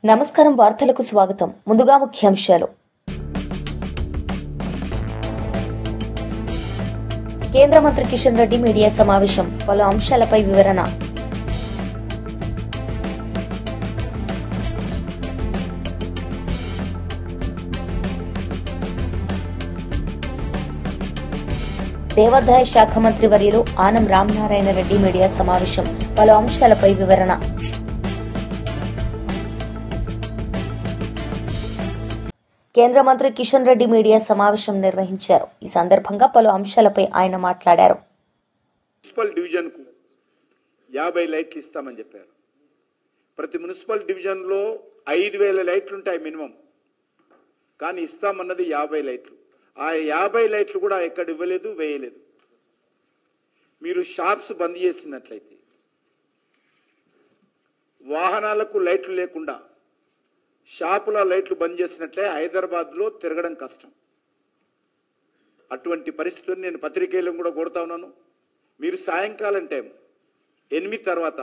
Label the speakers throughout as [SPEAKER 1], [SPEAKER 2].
[SPEAKER 1] నమస్కారం వార్తలకు స్వాగతం. ముందుగా ముఖ్యాంశాలు. కేంద్ర మంత్రి కిషన్ రెడ్డి మీడియా సమావేశం, పలు అంశాలపై వివరణ. దేవాదాయ శాఖ మంత్రి వర్యులు ఆనం రామనారాయణ రెడ్డి మీడియా సమావేశం, పలు అంశాలపై వివరణ. కేంద్ర మంత్రి కిషన్ రెడ్డి మీడియా సమావేశం నిర్వహించారు. ఈ సందర్భంగా పలు అంశాలపై ఆయన మాట్లాడారు.
[SPEAKER 2] మున్సిపల్ డివిజన్ కు 50 లైట్లు ఇస్తామని చెప్పారు. ప్రతి మున్సిపల్ డివిజన్ లో 5000 లైట్లు ఉంటాయి మినిమం, కానీ ఇస్తామన్నది 50 లైట్లు. ఆ 50 లైట్లు కూడా ఎక్కడ ఇవ్వలేదు, వేయలేదు. మీరు షాప్స్ బంద్ చేసినట్లయితే, వాహనాలకు లైట్లు లేకుండా షాపుల లైట్లు బంద్ చేసినట్లే హైదరాబాద్లో తిరగడం కష్టం. అటువంటి పరిస్థితులను నేను పత్రికేయులను కూడా కోరుతా ఉన్నాను. మీరు సాయంకాలం టైం 8 తర్వాత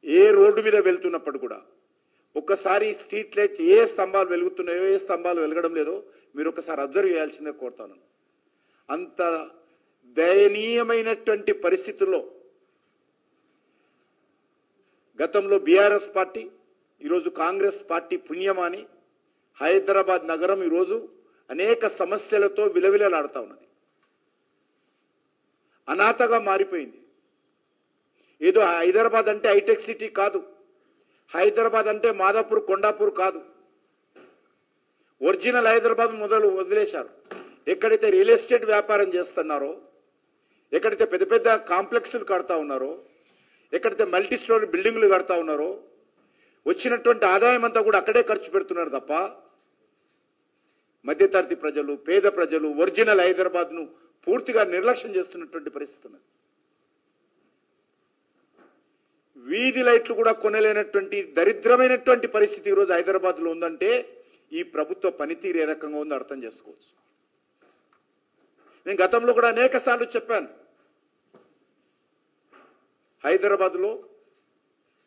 [SPEAKER 2] ఏ రోడ్డు మీద వెళ్తున్నప్పుడు కూడా ఒక్కసారి స్ట్రీట్ లైట్ ఏ స్తంభాలు వెలుగుతున్నాయో, ఏ స్తంభాలు వెలగడం లేదో మీరు ఒకసారి అబ్జర్వ్ చేయాల్సిందే కోరుతాను. అంత దయనీయమైనటువంటి పరిస్థితుల్లో గతంలో బీఆర్ఎస్ పార్టీ, ఈరోజు కాంగ్రెస్ పార్టీ పుణ్యమాని హైదరాబాద్ నగరం ఈరోజు అనేక సమస్యలతో విలవిలలాడుతూ ఉన్నది. అనాథగా మారిపోయింది. ఏదో హైదరాబాద్ అంటే హైటెక్ సిటీ కాదు, హైదరాబాద్ అంటే మాదాపూర్, కొండాపూర్ కాదు. ఒరిజినల్ హైదరాబాద్ వదిలేశారు. ఎక్కడైతే రియల్ ఎస్టేట్ వ్యాపారం చేస్తున్నారో, ఎక్కడైతే పెద్ద పెద్ద కాంప్లెక్స్లు కడతా ఉన్నారో, ఎక్కడైతే మల్టీ స్టోరీ బిల్డింగ్లు కడతా ఉన్నారో, వచ్చినటువంటి ఆదాయం అంతా కూడా అక్కడే ఖర్చు పెడుతున్నారు తప్ప మధ్యతరగతి ప్రజలు, పేద ప్రజలు ఒరిజినల్ హైదరాబాద్ను పూర్తిగా నిర్లక్ష్యం చేస్తున్నటువంటి పరిస్థితి ఉన్నది. వీధి లైట్లు కూడా కొనలేనటువంటి దరిద్రమైనటువంటి పరిస్థితి ఈరోజు హైదరాబాద్లో ఉందంటే ఈ ప్రభుత్వ పనితీరు ఏ రకంగా ఉందో అర్థం చేసుకోవచ్చు. నేను గతంలో కూడా అనేక సార్లు చెప్పాను, హైదరాబాద్లో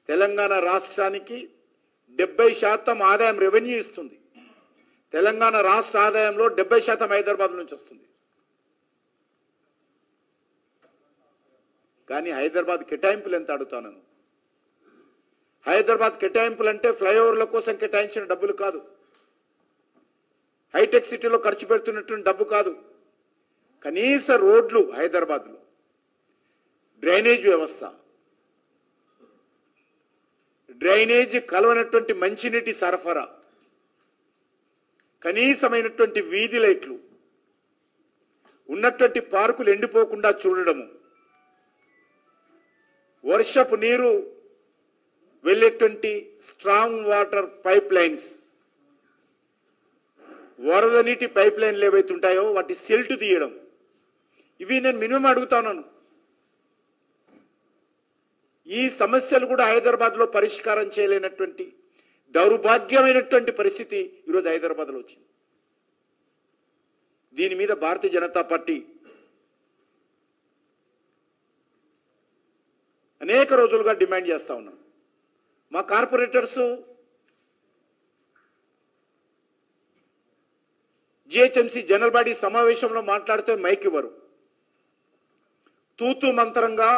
[SPEAKER 2] తెలంగాణ రాష్ట్రానికి 70% ఆదాయం రెవెన్యూ ఇస్తుంది. తెలంగాణ రాష్ట్ర ఆదాయంలో 70% హైదరాబాద్ నుంచి వస్తుంది. కానీ హైదరాబాద్ కేటాయింపులు ఎంత అడుగుతాను. హైదరాబాద్ కేటాయింపులు అంటే ఫ్లైఓవర్ల కోసం కేటాయించిన డబ్బులు కాదు, హైటెక్ సిటీలో ఖర్చు పెడుతున్నటువంటి డబ్బు కాదు. కనీస రోడ్లు హైదరాబాద్లో, డ్రైనేజ్ వ్యవస్థ, డ్రైనేజ్ కలవనటువంటి మంచినీటి సరఫరా, కనీసమైనటువంటి వీధి లైట్లు, ఉన్నటువంటి పార్కులు ఎండిపోకుండా చూడడము, వర్షపు నీరు వెళ్ళేటువంటి స్ట్రాంగ్ వాటర్ పైప్ లైన్స్, వరద నీటి పైప్ లైన్లు ఏవైతే ఉంటాయో వాటి సెల్ట్ తీయడం, ఇవి నేను మినిమం అడుగుతాను. ఈ సమస్యలు కూడా హైదరాబాద్లో పరిష్కారం చేయలేనటువంటి దౌర్భాగ్యమైనటువంటి పరిస్థితి ఈరోజు హైదరాబాద్లో వచ్చింది. దీని మీద భారతీయ జనతా పార్టీ అనేక రోజులుగా డిమాండ్ చేస్తా ఉన్నాం. మా కార్పొరేటర్స్ జిహెచ్ఎంసీ జనరల్ బాడీ సమావేశంలో మాట్లాడితే మైక్ ఇవ్వరు. తూతూ మంత్రంగా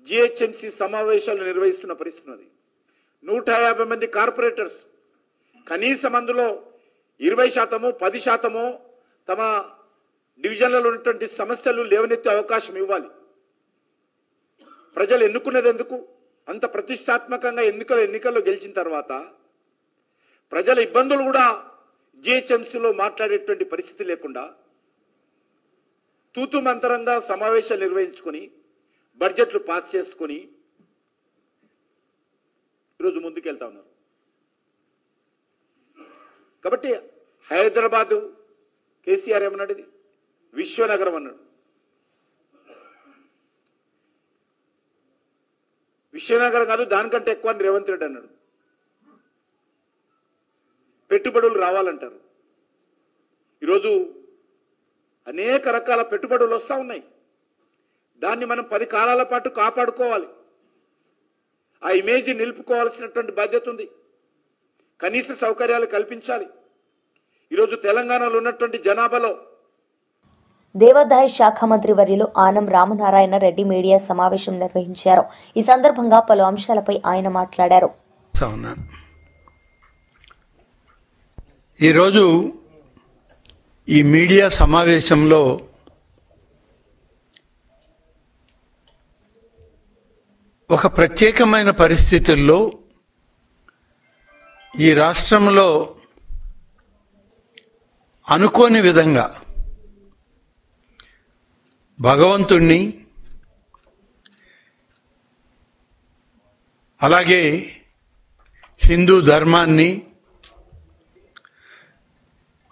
[SPEAKER 2] జిహెచ్ఎంసీ సమావేశాలు నిర్వహిస్తున్న పరిస్థితి ఉన్నది. 150 మంది కార్పొరేటర్స్, కనీసం అందులో 20%, 10% తమ డివిజన్లలో ఉన్నటువంటి సమస్యలు లేవనెత్తే అవకాశం ఇవ్వాలి. ప్రజలు ఎన్నుకున్నది ఎందుకు? అంత ప్రతిష్టాత్మకంగా ఎన్నికల్లో గెలిచిన తర్వాత ప్రజల ఇబ్బందులు కూడా జిహెచ్ఎంసీలో మాట్లాడేటువంటి పరిస్థితి లేకుండా తూతు మంత్రంగా సమావేశాలు నిర్వహించుకొని బడ్జెట్లు పాస్ చేసుకొని ఈరోజు ముందుకెళ్తా ఉన్నారు. కాబట్టి హైదరాబాదు కేసీఆర్ ఏమన్నాడు? ఇది విశ్వనగరం అన్నాడు. విశ్వనగరం కాదు, దానికంటే ఎక్కువ అని రేవంత్ రెడ్డి అన్నాడు. పెట్టుబడులు రావాలంటారు. ఈరోజు అనేక రకాల పెట్టుబడులు వస్తూ ఉన్నాయి. దాన్ని మనం 10 కాలాల పాటు కాపాడుకోవాలి. ఆ ఇమేజ్ నిలుపుకోవాల్సినటువంటి బాధ్యత ఉంది. కనీస సౌకర్యాలు కల్పించాలి. ఈరోజు తెలంగాణలో ఉన్నటువంటి జనాభాలో
[SPEAKER 1] దేవాదాయ శాఖ మంత్రి వర్యులు ఆనం రామనారాయణ రెడ్డి మీడియా సమావేశం నిర్వహించారు. ఈ సందర్భంగా పలు అంశాలపై ఆయన మాట్లాడారు.
[SPEAKER 3] ఈరోజు ఈ మీడియా సమావేశంలో ఒక ప్రత్యేకమైన పరిస్థితుల్లో ఈ రాష్ట్రంలో అనుకోని విధంగా భగవంతుణ్ణి అలాగే హిందూ ధర్మాన్ని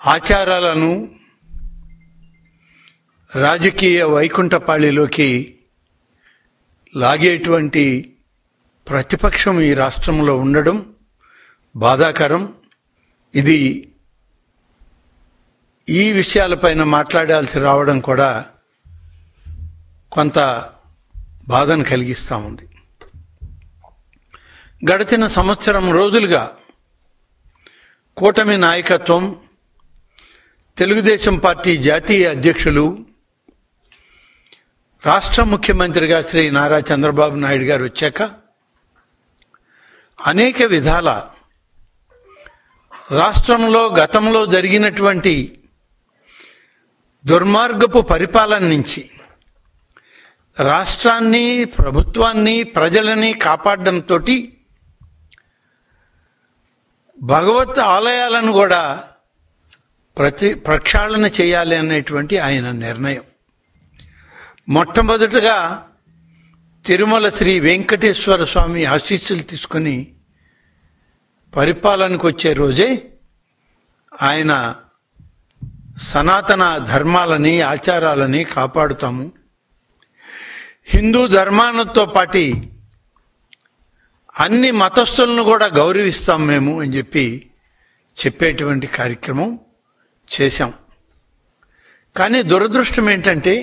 [SPEAKER 3] ఆచారాలను రాజకీయ వైకుంఠపాళిలోకి లాగేటువంటి ప్రతిపక్షం ఈ రాష్ట్రంలో ఉండడం బాధాకరం. ఇది ఈ విషయాలపైన మాట్లాడాల్సి రావడం కూడా కొంత బాధను కలిగిస్తూ ఉంది. గడిచిన సంవత్సరం రోజులుగా కూటమి నాయకత్వం, తెలుగుదేశం పార్టీ జాతీయ అధ్యక్షులు, రాష్ట్ర ముఖ్యమంత్రిగా శ్రీ నారా చంద్రబాబు నాయుడు గారు వచ్చాక అనేక విధాల రాష్ట్రంలో గతంలో జరిగినటువంటి దుర్మార్గపు పరిపాలన నుంచి రాష్ట్రాన్ని, ప్రభుత్వాన్ని, ప్రజలని కాపాడడంతో భగవత్ ఆలయాలను కూడా ప్రక్షాళన చేయాలి అనేటువంటి ఆయన నిర్ణయం. మొట్టమొదటగా తిరుమల శ్రీ వెంకటేశ్వర స్వామి ఆశీస్సులు తీసుకుని పరిపాలనకు వచ్చే రోజే ఆయన సనాతన ధర్మాలని, ఆచారాలని కాపాడుతాము, హిందూ ధర్మాలతో పాటు అన్ని మతస్థులను కూడా గౌరవిస్తాం మేము అని చెప్పేటువంటి కార్యక్రమం చేశాం. కానీ దురదృష్టం ఏంటంటే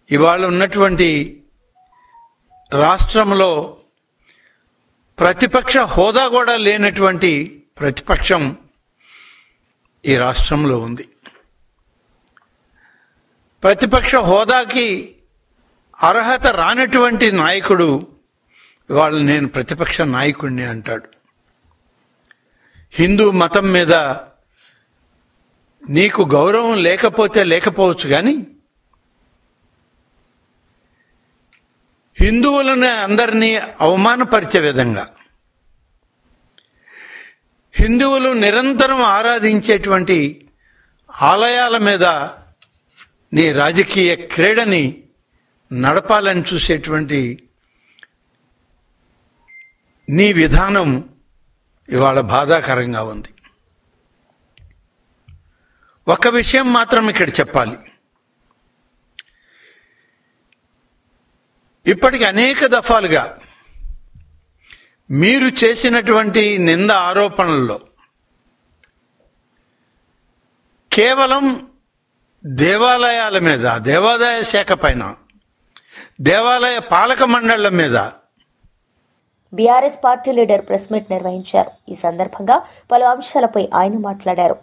[SPEAKER 3] ఇవాళ ఉన్నటువంటి రాష్ట్రంలో ప్రతిపక్ష హోదా కూడా లేనటువంటి ప్రతిపక్షం ఈ రాష్ట్రంలో ఉంది. ప్రతిపక్ష హోదాకి అర్హత రానటువంటి నాయకుడు ఇవాళ నేను ప్రతిపక్ష నాయకుడిని అంటాడు. హిందూ మతం మీద నీకు గౌరవం లేకపోతే లేకపోవచ్చు, కానీ హిందువులను అందరినీ అవమానపరిచే విధంగా, హిందువులు నిరంతరం ఆరాధించేటువంటి ఆలయాల మీద నీ రాజకీయ క్రీడని నడపాలని చూసేటువంటి నీ విధానం ఇవాళ బాధాకరంగా ఉంది. ఒక విషయం మాత్రం ఇక్కడ చెప్పాలి. ఇప్పటికి అనేక దఫాలుగా మీరు చేసినటువంటి నింద ఆరోపణల్లో కేవలం దేవాలయాల మీద, దేవాదాయ శాఖ పైన, దేవాలయ పాలక మండళ్ల మీద
[SPEAKER 1] BRS party leader press meet నిర్వహించారు. ఈ సందర్భంగా పలు అంశాలపై ఆయన మాట్లాడారు.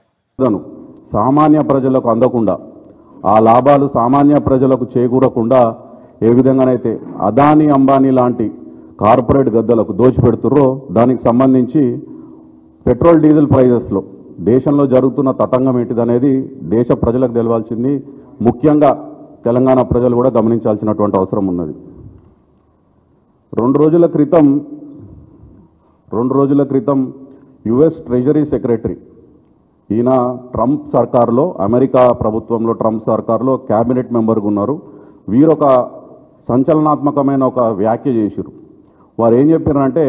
[SPEAKER 4] సామాన్య ప్రజలకు అందకుండా, ఆ లాభాలు సామాన్య ప్రజలకు చేకూరకుండా ఏ విధంగానైతే అదానీ, అంబానీ లాంటి కార్పొరేట్ గద్దలకు దోచిపెడుతుర్రో దానికి సంబంధించి పెట్రోల్ డీజిల్ ప్రైజెస్లో దేశంలో జరుగుతున్న తతంగం ఏంటిదనేది దేశ ప్రజలకు తెలవాల్సింది, ముఖ్యంగా తెలంగాణ ప్రజలు కూడా గమనించాల్సినటువంటి అవసరం ఉన్నది. రెండు రోజుల క్రితం యుఎస్ ట్రెజరీ సెక్రటరీ, ఈయన ట్రంప్ సర్కార్లో, అమెరికా ప్రభుత్వంలో ట్రంప్ సర్కార్లో క్యాబినెట్ మెంబర్గా ఉన్నారు. వీరు ఒక సంచలనాత్మకమైన ఒక వ్యాఖ్య చేశారు. వారు ఏం చెప్పారంటే,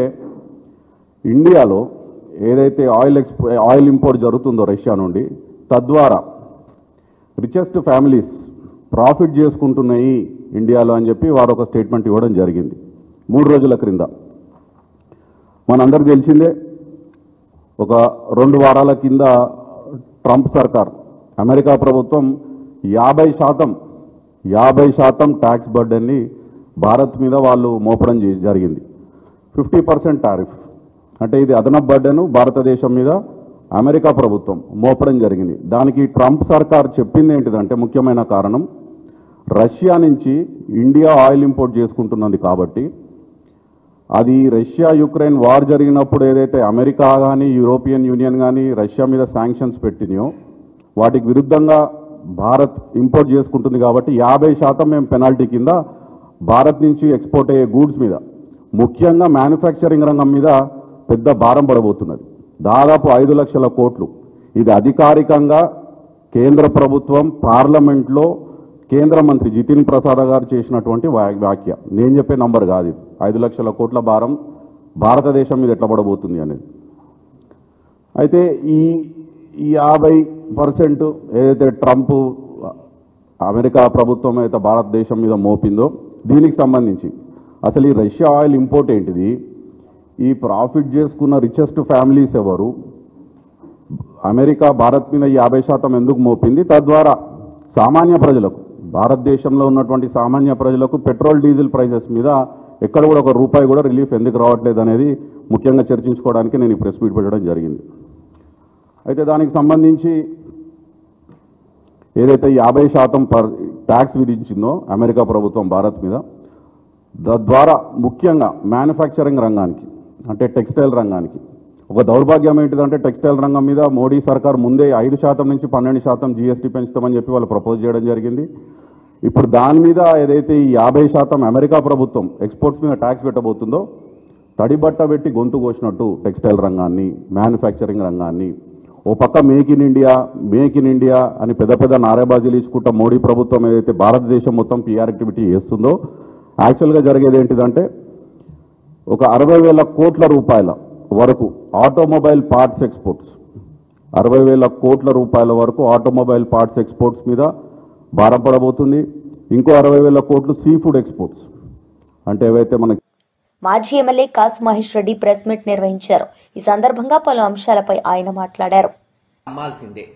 [SPEAKER 4] ఇండియాలో ఏదైతే ఆయిల్ ఇంపోర్ట్ జరుగుతుందో రష్యా నుండి, తద్వారా రిచెస్ట్ ఫ్యామిలీస్ ప్రాఫిట్ చేసుకుంటున్నాయి ఇండియాలో అని చెప్పి వారు ఒక స్టేట్మెంట్ ఇవ్వడం జరిగింది 3 రోజుల క్రింద. మనందరికి తెలిసిందే, ఒక 2 వారాల కింద ట్రంప్ సర్కార్, అమెరికా ప్రభుత్వం 50% ట్యాక్స్ బర్డెన్ని భారత్ మీద వాళ్ళు మోపడం జరిగింది. 50% టారిఫ్. అంటే ఇది అదనపు బర్డెను భారతదేశం మీద అమెరికా ప్రభుత్వం మోపడం జరిగింది. దానికి ట్రంప్ సర్కార్ చెప్పింది ఏంటిదంటే ముఖ్యమైన కారణం, రష్యా నుంచి ఇండియా ఆయిల్ ఇంపోర్ట్ చేసుకుంటున్నది కాబట్టి అది రష్యా యుక్రెయిన్ వార్ జరిగినప్పుడు ఏదైతే అమెరికా కానీ యూరోపియన్ యూనియన్ కానీ రష్యా మీద శాంక్షన్స్ పెట్టినాయో వాటికి విరుద్ధంగా భారత్ ఇంపోర్ట్ చేసుకుంటుంది కాబట్టి 50% మేము పెనాల్టీ కింద భారత్ నుంచి ఎక్స్పోర్ట్ అయ్యే గూడ్స్ మీద, ముఖ్యంగా మ్యానుఫ్యాక్చరింగ్ రంగం మీద పెద్ద భారం పడబోతున్నది. దాదాపు 5 లక్షల కోట్లు. ఇది అధికారికంగా కేంద్ర ప్రభుత్వం పార్లమెంట్లో కేంద్ర మంత్రి జితిన్ ప్రసాద్ గారు చేసినటువంటి వ్యాఖ్య. నేను చెప్పే నంబర్ కాదు ఇది. 5 లక్షల కోట్ల భారం భారతదేశం మీద ఎట్లా పడబోతుంది అనేది. అయితే ఈ 50% ఏదైతే ట్రంప్ అమెరికా ప్రభుత్వం అయితే భారతదేశం మీద మోపిందో దీనికి సంబంధించి అసలు ఈ రష్యా ఆయిల్ ఇంపోర్ట్ ఏంటిది, ఈ ప్రాఫిట్ చేసుకున్న రిచెస్ట్ ఫ్యామిలీస్ ఎవరు, అమెరికా భారత్ మీద 50% ఎందుకు మోపింది, తద్వారా సామాన్య ప్రజలకు, భారతదేశంలో ఉన్నటువంటి సామాన్య ప్రజలకు పెట్రోల్ డీజిల్ ప్రైజెస్ మీద ఎక్కడ కూడా ₹1 కూడా రిలీఫ్ ఎందుకు రావట్లేదు అనేది ముఖ్యంగా చర్చించుకోవడానికి నేను ఈ ప్రెస్ మీట్ పెట్టడం జరిగింది. అయితే దానికి సంబంధించి ఏదైతే 50% ట్యాక్స్ విధించిందో అమెరికా ప్రభుత్వం భారత్ మీద, తద్వారా ముఖ్యంగా మ్యానుఫ్యాక్చరింగ్ రంగానికి అంటే టెక్స్టైల్ రంగానికి ఒక దౌర్భాగ్యం ఏంటిదంటే, టెక్స్టైల్ రంగం మీద మోడీ సర్కార్ ముందే 5% నుంచి 12% జీఎస్టీ పెంచుతామని చెప్పి వాళ్ళు ప్రపోజ్ చేయడం జరిగింది. ఇప్పుడు దాని మీద ఏదైతే ఈ 50% అమెరికా ప్రభుత్వం ఎక్స్పోర్ట్స్ మీద ట్యాక్స్ పెట్టబోతుందో తడిబట్ట పెట్టి గొంతు కోసినట్టు టెక్స్టైల్ రంగాన్ని, మ్యానుఫ్యాక్చరింగ్ రంగాన్ని, ఓ పక్క మేక్ ఇన్ ఇండియా అని పెద్ద పెద్ద నారేబాజీలు ఇచ్చుకుంటా మోడీ ప్రభుత్వం ఏదైతే భారతదేశం మొత్తం పిఆర్ యాక్టివిటీ చేస్తుందో, యాక్చువల్గా జరిగేది ఏంటిదంటే ఒక 60,000 కోట్ల రూపాయల వరకు ఆటోమొబైల్ పార్ట్స్ ఎక్స్పోర్ట్స్, 60,000 కోట్ల రూపాయల వరకు ఆటోమొబైల్ పార్ట్స్ ఎక్స్పోర్ట్స్ మీద భారం పడబోతుంది. ఇంకో 60,000 కోట్లు సీ ఫుడ్ ఎక్స్పోర్ట్స్ అంటే ఏవైతే మనకి.
[SPEAKER 1] మాజీ ఎమ్మెల్యే కాసు మహేష్ రెడ్డి ప్రెస్ మీట్ నిర్వహించారు. ఈ సందర్భంగా పలు అంశాలపై ఆయన మాట్లాడారు.
[SPEAKER 5] అమ్మాల్సిందే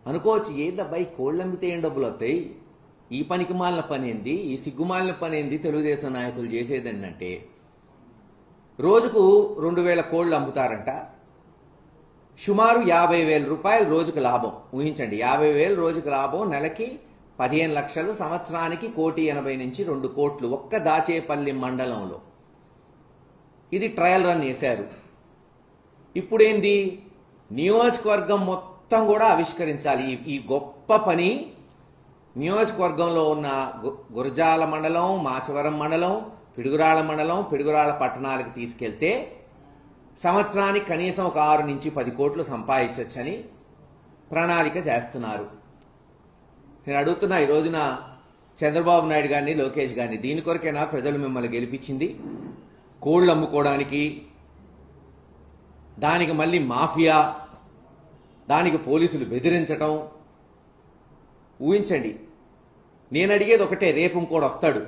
[SPEAKER 5] అనుకోవచ్చు, ఏదబ్బాయి కోళ్ళు అమ్మితే ఏం డబ్బులు వస్తాయి, ఈ పనికి మాలిన పని ఏంది, ఈ సిగ్గుమాలిన పని ఏంది తెలుగుదేశం నాయకులు చేసేది ఏంటంటే, రోజుకు 2,000 కోళ్ళు అమ్ముతారంట, సుమారు 50,000 రూపాయలు రోజుకు లాభం. ఊహించండి, 50,000 రోజుకు లాభం, నెలకి 15 లక్షలు, సంవత్సరానికి 1,80,00,000 నుంచి 2 కోట్లు ఒక్క దాచేపల్లి మండలంలో. ఇది ట్రయల్ రన్ చేశారు. ఇప్పుడేంది, నియోజకవర్గం మొత్తం కూడా ఆవిష్కరించాలి. ఈ గొప్ప పని నియోజకవర్గంలో ఉన్న గురజాల మండలం, మాచవరం మండలం, పిడుగురాళ్ల మండలం, పిడుగురాళ్ల పట్టణాలకు తీసుకెళ్తే సంవత్సరానికి కనీసం ఒక 6 నుంచి 10 కోట్లు సంపాదించవచ్చని ప్రణాళిక చేస్తున్నారు. నేను అడుగుతున్నా ఈ రోజున చంద్రబాబు నాయుడు గారిని, లోకేష్ గారిని, దీని కొరకైనా ప్రజలు మిమ్మల్ని గెలిపించింది? కోళ్లు అమ్ముకోవడానికి, దానికి మళ్ళీ మాఫియా, దానికి పోలీసులు బెదిరించటం. ఊహించండి. నేను అడిగేది ఒకటే, రేపు ఇంకోటి వస్తాడు,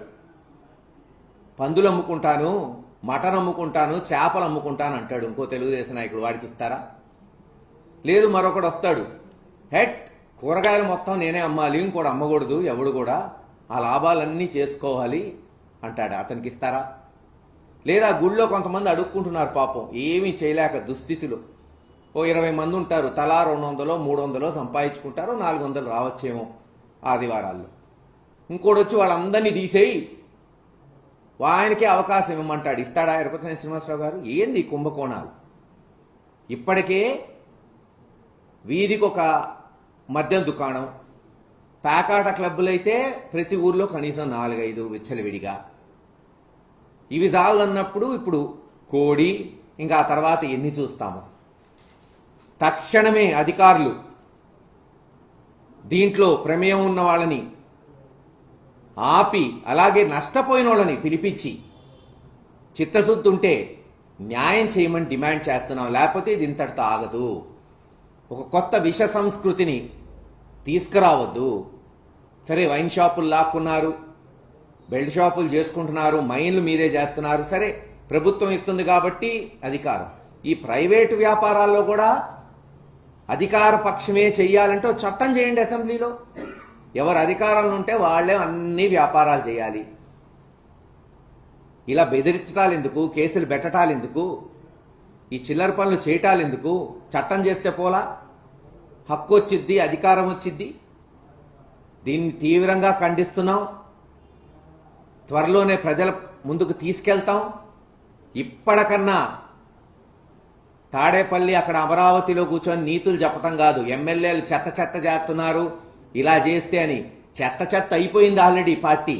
[SPEAKER 5] పందులు అమ్ముకుంటాను, మటన్ అమ్ముకుంటాను, చేపలు అమ్ముకుంటాను అంటాడు ఇంకో తెలుగుదేశం నాయకుడు. వాడికి ఇస్తారా? లేదు, మరొకడు వస్తాడు, హెట్ కూరగాయలు మొత్తం నేనే అమ్మాలి, ఇంకోటి అమ్మకూడదు, ఎవడు కూడా ఆ లాభాలన్నీ చేసుకోవాలి అంటాడు. అతనికి ఇస్తారా? లేదా గుళ్ళో కొంతమంది అడుక్కుంటున్నారు పాపం, ఏమీ చేయలేక దుస్థితిలో. ఓ 20 మంది ఉంటారు, తలా 200, 300 సంపాదించుకుంటారు, 400 రావచ్చేమో ఆదివారాల్లో. ఇంకోటి వచ్చి వాళ్ళందరినీ తీసేయి, ఆయనకే అవకాశం ఇవ్వమంటాడు. ఇస్తాడా ఎరపతినేని శ్రీనివాసరావు గారు? ఏంది కుంభకోణాలు? ఇప్పటికే వీధికి ఒక మద్యం దుకాణం, పేకాట క్లబ్బులైతే ప్రతి ఊర్లో కనీసం 4-5 విచ్చలవిడిగా. ఇవి చాలన్నప్పుడు ఇప్పుడు కోడి, ఇంకా ఆ తర్వాత ఎన్ని చూస్తాము? తక్షణమే అధికారులు దీంట్లో ప్రమేయం ఉన్న వాళ్ళని ఆపి, అలాగే నష్టపోయిన వాళ్ళని పిలిపించి చిత్తశుద్ధి ఉంటే న్యాయం చేయమని డిమాండ్ చేస్తున్నాం. లేకపోతే ఇది ఇంతటితో ఆగదు. ఒక కొత్త విష సంస్కృతిని తీసుకురావద్దు. సరే, వైన్ షాపులు లాక్కున్నారు, బెల్ట్ షాపులు చేసుకుంటున్నారు, మైన్లు మీరే చేస్తున్నారు, సరే ప్రభుత్వం ఇస్తుంది కాబట్టి అధికారం. ఈ ప్రైవేటు వ్యాపారాల్లో కూడా అధికార పక్షమే చెయ్యాలంటే చట్టం చేయండి అసెంబ్లీలో. ఎవరు అధికారంలో ఉంటే వాళ్లే అన్ని వ్యాపారాలు చేయాలి. ఇలా బెదిరించటాలెందుకు, కేసులు పెట్టటాలెందుకు, ఈ చిల్లర పనులు చేయటాలెందుకు? చట్టం చేస్తే పోలా, హక్కు వచ్చిద్ది, అధికారం వచ్చిద్ది. దీన్ని తీవ్రంగా ఖండిస్తున్నాం. త్వరలోనే ప్రజల ముందుకు తీసుకెళ్తాం. ఇప్పటికన్నా తాడేపల్లి అక్కడ అమరావతిలో కూర్చొని నీతులు చెప్పటం కాదు, ఎమ్మెల్యేలు చెత్త చెత్త చేస్తున్నారు ఇలా చేస్తే అని. చెత్త చెత్త అయిపోయింది ఆల్రెడీ పార్టీ.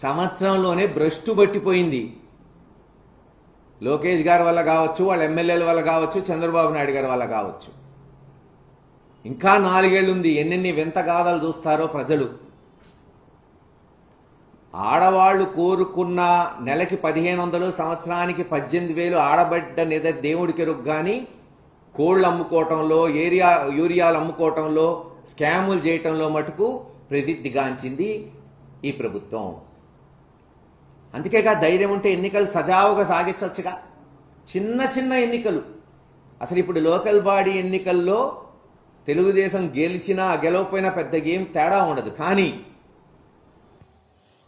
[SPEAKER 5] సంవత్సరంలోనే భ్రష్టు పట్టిపోయింది. లోకేష్ గారి వల్ల కావచ్చు, వాళ్ళ ఎమ్మెల్యేల వల్ల కావచ్చు, చంద్రబాబు నాయుడు గారి వల్ల కావచ్చు. ఇంకా 4 ఏళ్లు ఉంది. ఎన్నెన్ని వింత గాథలు చూస్తారో ప్రజలు. ఆడవాళ్లు కోరుకున్న నెలకి 1500, సంవత్సరానికి 18,000 ఆడబడ్డ దేవుడికి ఎరుగు. కానీ కోళ్లు అమ్ముకోవటంలో, యూరియాలు అమ్ముకోవటంలో, స్కాములు చేయటంలో మటుకు ప్రసిద్ధిగాంచింది ఈ ప్రభుత్వం. అందుకేగా ధైర్యం ఉంటే ఎన్నికలు సజావుగా సాగించవచ్చుగా. చిన్న చిన్న ఎన్నికలు. అసలు ఇప్పుడు లోకల్ బాడీ ఎన్నికల్లో తెలుగుదేశం గెలిచినా గెలవపోయినా పెద్ద ఏం తేడా ఉండదు. కానీ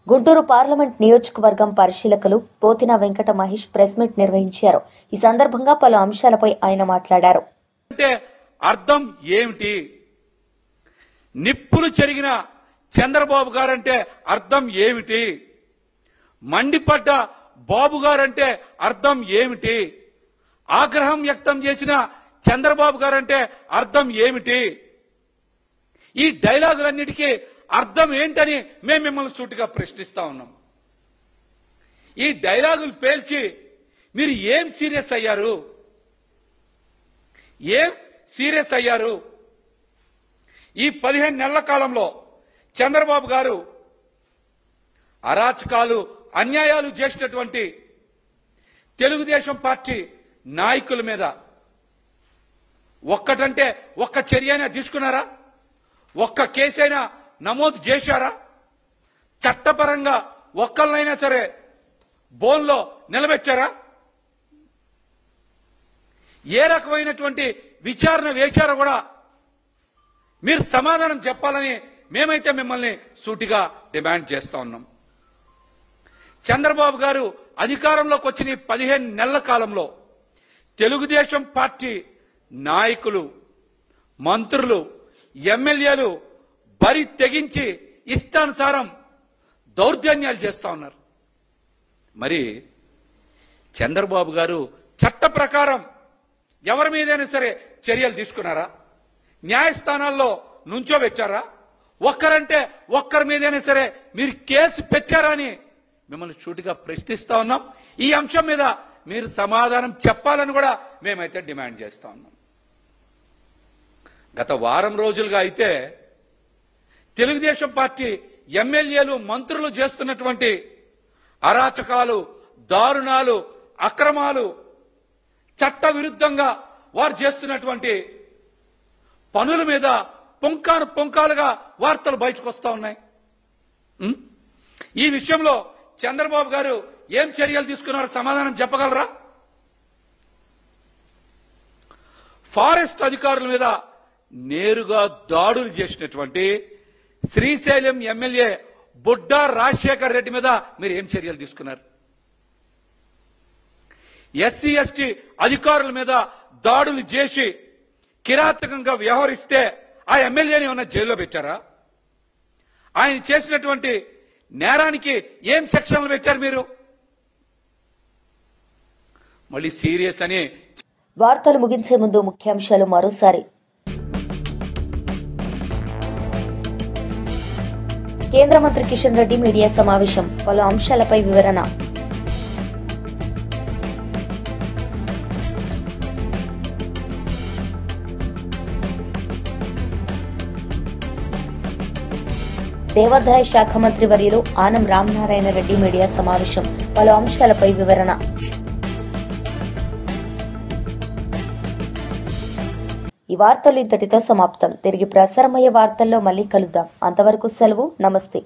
[SPEAKER 1] గుంటూరు పార్లమెంట్ నియోజకవర్గం పరిశీలకులు పోతిన వెంకట మహేష్ ప్రెస్ మీట్ నిర్వహించారు. ఈ సందర్భంగా పలు అంశాలపై ఆయన మాట్లాడారు.
[SPEAKER 6] అంటే అర్థం ఏమిటి? నిప్పులు చెరిగిన చంద్రబాబు గారంటే అర్థం ఏమిటి? మండిపడ్డ బాబు గారంటే అర్థం ఏమిటి? ఆగ్రహం వ్యక్తం చేసిన చంద్రబాబు గారంటే అర్థం ఏమిటి? ఈ డైలాగులన్నిటికీ అర్థం ఏంటని మేము మిమ్మల్ని సూటిగా ప్రశ్నిస్తా ఉన్నాం. ఈ డైలాగులు పేల్చి మీరు ఏం సీరియస్ అయ్యారు? ఏం సీరియస్ అయ్యారు? ఈ 15 నెలల కాలంలో చంద్రబాబు గారు అరాచకాలు, అన్యాయాలు చేసినటువంటి తెలుగుదేశం పార్టీ నాయకుల మీద ఒక్కటంటే ఒక్క చర్యైనా తీసుకున్నారా? ఒక్క కేసైనా నమోదు చేశారా? చట్టపరంగా ఒక్కళ్ళైనా సరే బోన్లో నిలబెట్టారా? ఏ రకమైనటువంటి విచారణ వేశారో కూడా మీరు సమాధానం చెప్పాలని మేమైతే మిమ్మల్ని సూటిగా డిమాండ్ చేస్తా ఉన్నాం. చంద్రబాబు గారు అధికారంలోకి వచ్చిన 15 నెలల కాలంలో తెలుగుదేశం పార్టీ నాయకులు, మంత్రులు, ఎమ్మెల్యేలు బరి తెగించి ఇష్టానుసారం దౌర్జన్యాలు చేస్తా ఉన్నారు. మరి చంద్రబాబు గారు చట్ట ప్రకారం ఎవరి మీదైనా సరే చర్యలు తీసుకున్నారా? న్యాయస్థానాల్లో నుంచోబెట్టారా? ఒక్కరంటే ఒక్కరి మీదైనా సరే మీరు కేసు పెట్టారా అని మిమ్మల్ని సూటిగా ప్రశ్నిస్తా ఉన్నాం. ఈ అంశం మీద మీరు సమాధానం చెప్పాలని కూడా మేమైతే డిమాండ్ చేస్తా ఉన్నాం. గత వారం రోజులుగా అయితే తెలుగుదేశం పార్టీ ఎమ్మెల్యేలు, మంత్రులు చేస్తున్నటువంటి అరాచకాలు, దారుణాలు, అక్రమాలు, చట్ట విరుద్ధంగా వారు చేస్తున్నటువంటి పనుల మీద పుంకాను పుంకాలుగా వార్తలు బయటకు వస్తా ఉన్నాయి. ఈ విషయంలో చంద్రబాబు గారు ఏం చర్యలు తీసుకున్నారో సమాధానం చెప్పగలరా? ఫారెస్ట్ అధికారుల మీద నేరుగా దాడులు చేసినటువంటి శ్రీశైలం ఎమ్మెల్యే బుడ్డా రాజశేఖర్ రెడ్డి మీద మీరు ఏం చర్యలు తీసుకున్నారు? ఎస్సీ ఎస్టీ అధికారుల మీద దాడులు చేసి కిరాతకంగా వ్యవహరిస్తే ఆ ఎమ్మెల్యేని ఏమన్నా జైల్లో పెట్టారా? ఆయన చేసినటువంటి నేరానికి ఏం సెక్షన్లు పెట్టారు మీరు? మళ్ళీ సీరియస్ అని.
[SPEAKER 1] వార్తలు ముగించే ముందు ముఖ్యాంశాలు మరోసారి. కేంద్ర మంత్రి కిషన్ రెడ్డి మీడియా సమావేశం, పలు అంశాలపై వివరణ. దేవాదాయ శాఖ మంత్రి వర్యులు ఆనం రామనారాయణ రెడ్డి మీడియా సమావేశం, పలు అంశాలపై వివరణ. ఈ వార్తలు ఇంతటితో సమాప్తం. తిరిగి ప్రసారమయ్యే వార్తల్లో మళ్ళీ కలుద్దాం. అంతవరకు సెలవు. నమస్తే.